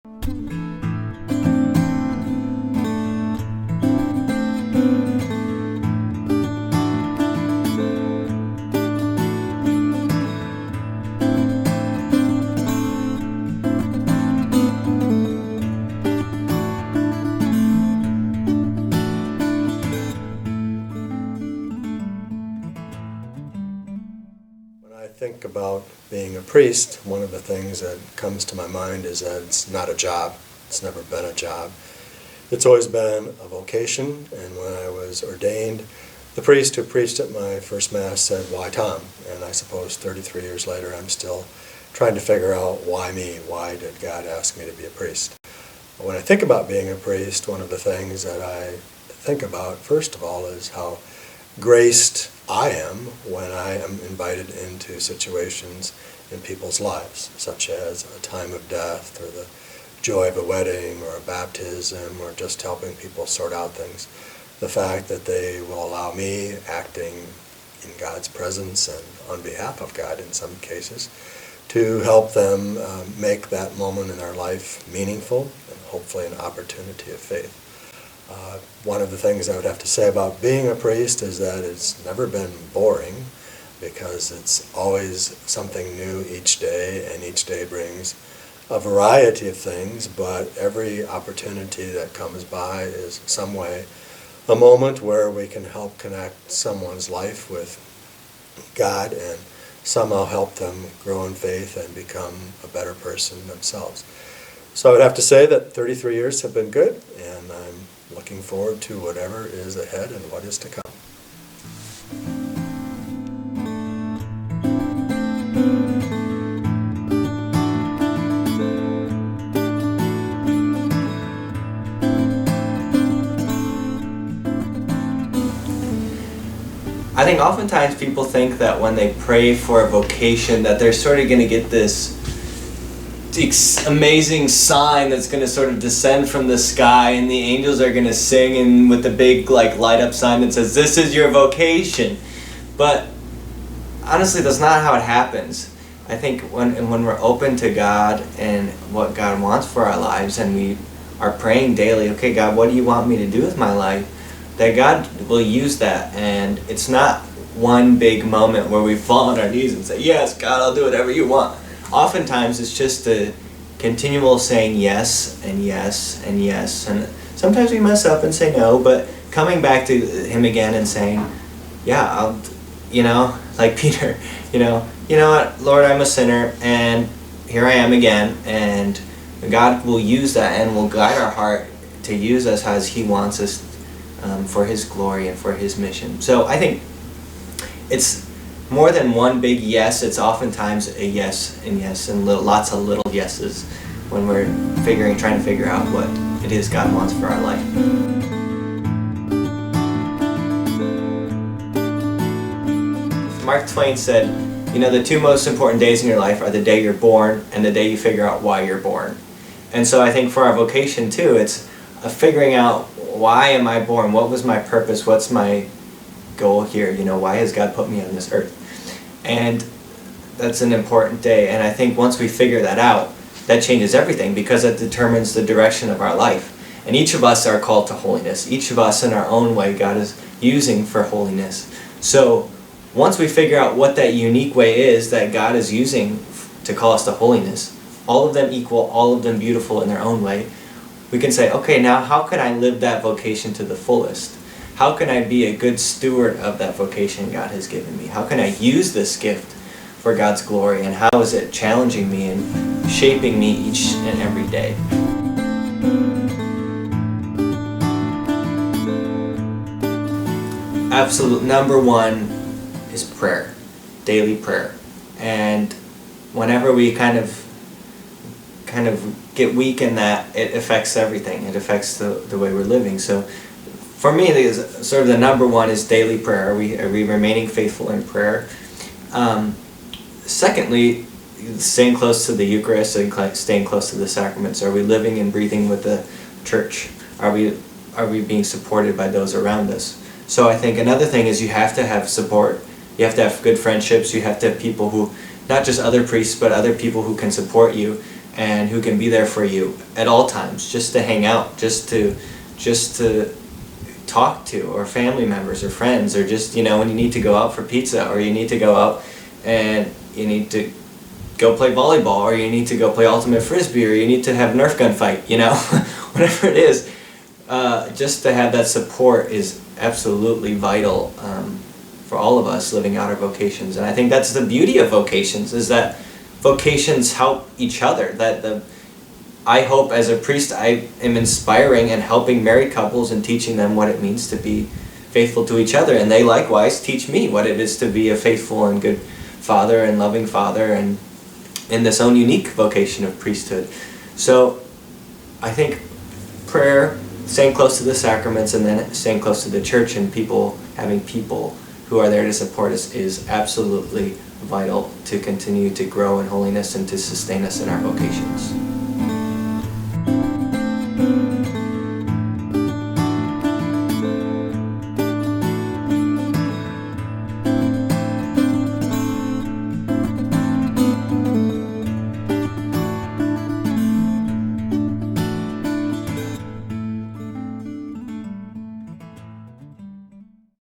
When I think about being a priest, one of the things that comes to my mind is that it's not a job. It's never been a job. It's always been a vocation, and when I was ordained, the priest who preached at my first Mass said, "Why Tom?" And I suppose 33 years later I'm still trying to figure out why me? Why did God ask me to be a priest? When I think about being a priest, one of the things that I think about, first of all, is how graced I am when I am invited into situations in people's lives, such as a time of death, or the joy of a wedding, or a baptism, or just helping people sort out things. The fact that they will allow me, acting in God's presence and on behalf of God in some cases, to help them make that moment in their life meaningful and hopefully an opportunity of faith. One of the things I would have to say about being a priest is that it's never been boring, because it's always something new each day, and each day brings a variety of things, but every opportunity that comes by is some way a moment where we can help connect someone's life with God and somehow help them grow in faith and become a better person themselves. So I would have to say that 33 years have been good, and I'm looking forward to whatever is ahead and what is to come. I think oftentimes people think that when they pray for a vocation that they're sort of going to get this amazing sign that's going to sort of descend from the sky, and the angels are going to sing and with the big light up sign that says, "This is your vocation." But honestly, that's not how it happens. I think when we're open to God and what God wants for our lives, and we are praying daily, "Okay, God, what do you want me to do with my life?" that God will use that, and it's not one big moment where we fall on our knees and say, "Yes, God, I'll do whatever you want." Oftentimes it's just a continual saying yes and yes and yes, and sometimes we mess up and say no, but coming back to Him again and saying, "Yeah, like Peter, you know what, Lord, I'm a sinner, and here I am again," and God will use that and will guide our heart to use us as He wants us for His glory and for His mission. So I think it's more than one big yes. It's oftentimes a yes and lots of little yeses when we're trying to figure out what it is God wants for our life. Mark Twain said, the two most important days in your life are the day you're born and the day you figure out why you're born. And so I think for our vocation too, it's figuring out, why am I born? What was my purpose? What's my goal here? Why has God put me on this earth? And that's an important day. And I think once we figure that out, that changes everything, because it determines the direction of our life. And each of us are called to holiness. Each of us in our own way God is using for holiness. So once we figure out what that unique way is that God is using to call us to holiness, all of them equal, all of them beautiful in their own way, we can say, okay, now how can I live that vocation to the fullest? How can I be a good steward of that vocation God has given me? How can I use this gift for God's glory? And how is it challenging me and shaping me each and every day? Absolute number one is prayer, daily prayer. And whenever we kind of get weak in that, it affects everything. It affects the way we're living. So for me, sort of the number one is daily prayer. Are we remaining faithful in prayer? Secondly, staying close to the Eucharist and staying close to the sacraments. Are we living and breathing with the church? Are we being supported by those around us? So I think another thing is you have to have support. You have to have good friendships. You have to have people who, not just other priests, but other people who can support you and who can be there for you at all times, just to hang out, just to talk to, or family members or friends, or just, you know, when you need to go out for pizza, or you need to go out and you need to go play volleyball, or you need to go play ultimate frisbee, or you need to have Nerf gun fight, you know, whatever it is, just to have that support is absolutely vital for all of us living out our vocations. And I think that's the beauty of vocations, is that vocations help each other. I hope as a priest I am inspiring and helping married couples and teaching them what it means to be faithful to each other, and they likewise teach me what it is to be a faithful and good father and loving father, and in this own unique vocation of priesthood. So I think prayer, staying close to the sacraments, and then staying close to the church and having people who are there to support us is absolutely vital to continue to grow in holiness and to sustain us in our vocations.